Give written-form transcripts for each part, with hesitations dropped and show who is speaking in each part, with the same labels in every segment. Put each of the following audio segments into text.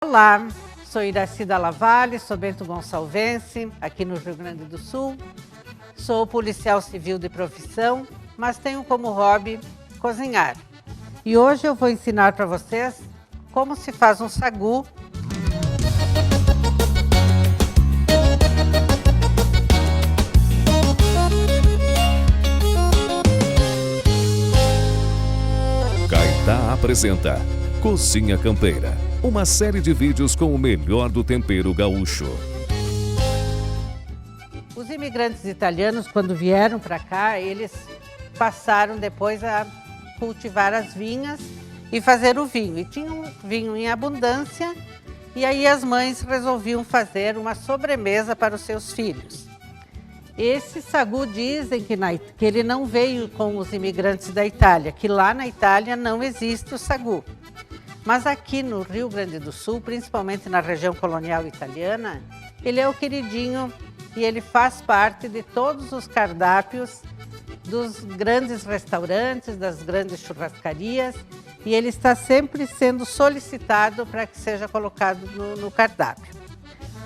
Speaker 1: Olá, sou Iraci Dalla Valle, sou bento-gonçalvense, aqui no Rio Grande do Sul. Sou policial civil de profissão, mas tenho como hobby cozinhar. E hoje eu vou ensinar para vocês como se faz um sagu.
Speaker 2: Caetá apresenta Cozinha Campeira, uma série de vídeos com o melhor do tempero gaúcho.
Speaker 1: Os imigrantes italianos, quando vieram para cá, eles passaram depois a cultivar as vinhas e fazer o vinho. E tinham vinho em abundância, e aí as mães resolviam fazer uma sobremesa para os seus filhos. Esse sagu dizem que ele não veio com os imigrantes da Itália, que lá na Itália não existe o sagu. Mas aqui no Rio Grande do Sul, principalmente na região colonial italiana, ele é o queridinho e ele faz parte de todos os cardápios dos grandes restaurantes, das grandes churrascarias, e ele está sempre sendo solicitado para que seja colocado no cardápio.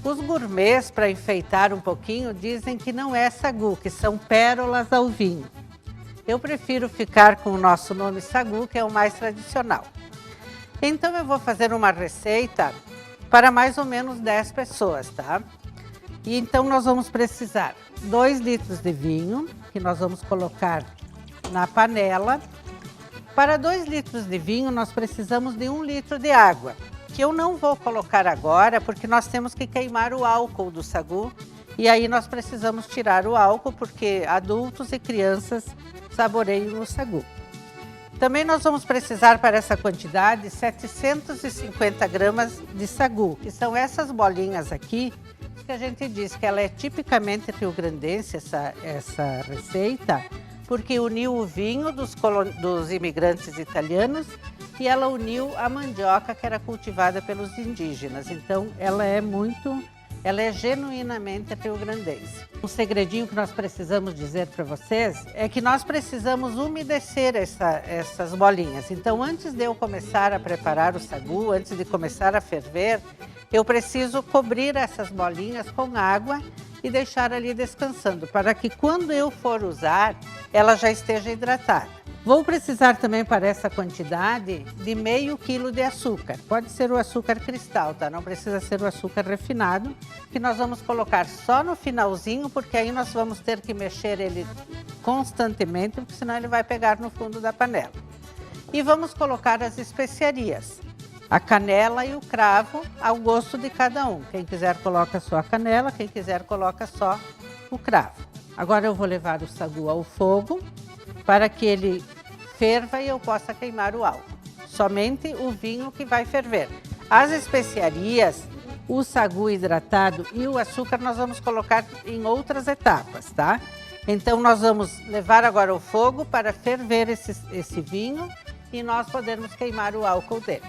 Speaker 1: Os gourmets, para enfeitar um pouquinho, dizem que não é sagu, que são pérolas ao vinho. Eu prefiro ficar com o nosso nome sagu, que é o mais tradicional. Então eu vou fazer uma receita para mais ou menos 10 pessoas, tá? E então nós vamos precisar 2 litros de vinho, que nós vamos colocar na panela. Para 2 litros de vinho, nós precisamos de 1 litro de água, que eu não vou colocar agora, porque nós temos que queimar o álcool do sagu, e aí nós precisamos tirar o álcool, porque adultos e crianças saboreiam o sagu. Também nós vamos precisar para essa quantidade 750 gramas de sagu, que são essas bolinhas aqui, que a gente diz que ela é tipicamente rio-grandense, essa receita, porque uniu o vinho dos imigrantes italianos e ela uniu a mandioca que era cultivada pelos indígenas. Então ela é genuinamente rio-grandense. Um segredinho que nós precisamos dizer para vocês é que nós precisamos umedecer essas bolinhas. Então, antes de eu começar a preparar o sagu, antes de começar a ferver, eu preciso cobrir essas bolinhas com água e deixar ali descansando, para que quando eu for usar, ela já esteja hidratada. Vou precisar também para essa quantidade de meio quilo de açúcar. Pode ser o açúcar cristal, tá? Não precisa ser o açúcar refinado, que nós vamos colocar só no finalzinho, porque aí nós vamos ter que mexer ele constantemente, porque senão ele vai pegar no fundo da panela. E vamos colocar as especiarias, a canela e o cravo ao gosto de cada um. Quem quiser coloca só a canela, quem quiser coloca só o cravo. Agora eu vou levar o sagu ao fogo, para que ele ferva e eu possa queimar o álcool. Somente o vinho que vai ferver. As especiarias, o sagu hidratado e o açúcar nós vamos colocar em outras etapas, tá? Então nós vamos levar agora ao fogo para ferver esse vinho e nós podermos queimar o álcool dele.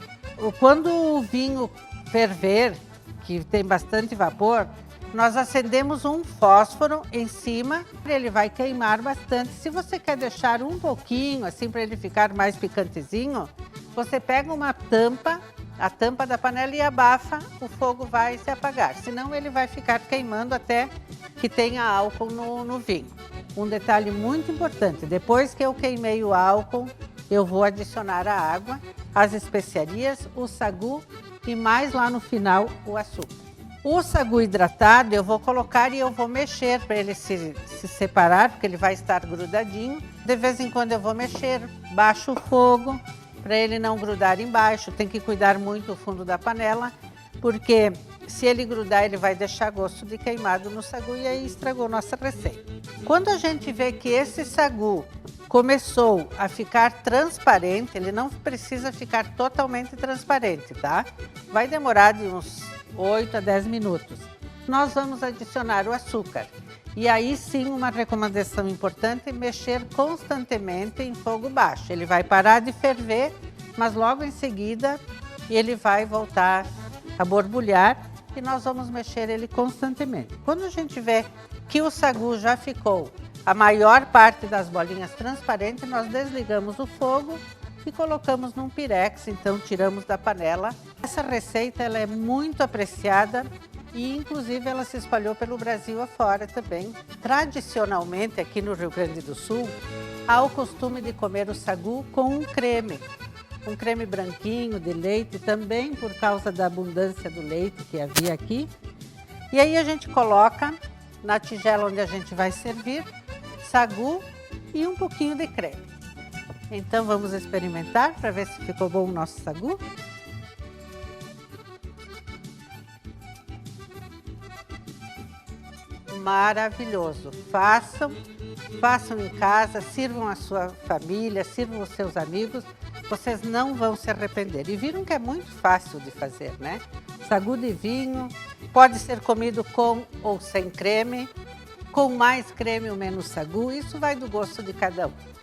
Speaker 1: Quando o vinho ferver, que tem bastante vapor, nós acendemos um fósforo em cima, ele vai queimar bastante. Se você quer deixar um pouquinho, assim, para ele ficar mais picantezinho, você pega uma tampa, a tampa da panela e abafa, o fogo vai se apagar. Senão ele vai ficar queimando até que tenha álcool no vinho. Um detalhe muito importante, depois que eu queimei o álcool, eu vou adicionar a água, as especiarias, o sagu e mais lá no final o açúcar. O sagu hidratado eu vou colocar e eu vou mexer para ele se separar, porque ele vai estar grudadinho. De vez em quando eu vou mexer, baixo o fogo para ele não grudar embaixo. Tem que cuidar muito do fundo da panela, porque se ele grudar ele vai deixar gosto de queimado no sagu e aí estragou nossa receita. Quando a gente vê que esse sagu começou a ficar transparente, ele não precisa ficar totalmente transparente, tá? Vai demorar de uns 8 a 10 minutos. Nós vamos adicionar o açúcar. E aí sim, uma recomendação importante é mexer constantemente em fogo baixo. Ele vai parar de ferver, mas logo em seguida ele vai voltar a borbulhar e nós vamos mexer ele constantemente. Quando a gente vê que o sagu já ficou a maior parte das bolinhas transparentes, nós desligamos o fogo e colocamos num pirex, então tiramos da panela. essa receita ela é muito apreciada e, inclusive, ela se espalhou pelo Brasil afora também. Tradicionalmente, aqui no Rio Grande do Sul, há o costume de comer o sagu com um creme branquinho de leite, também por causa da abundância do leite que havia aqui. E aí a gente coloca na tigela onde a gente vai servir sagu e um pouquinho de creme. Então vamos experimentar para ver se ficou bom o nosso sagu. Maravilhoso! Façam em casa, sirvam a sua família, sirvam os seus amigos, vocês não vão se arrepender. E viram que é muito fácil de fazer, né? Sagu de vinho, pode ser comido com ou sem creme, com mais creme ou menos sagu, isso vai do gosto de cada um.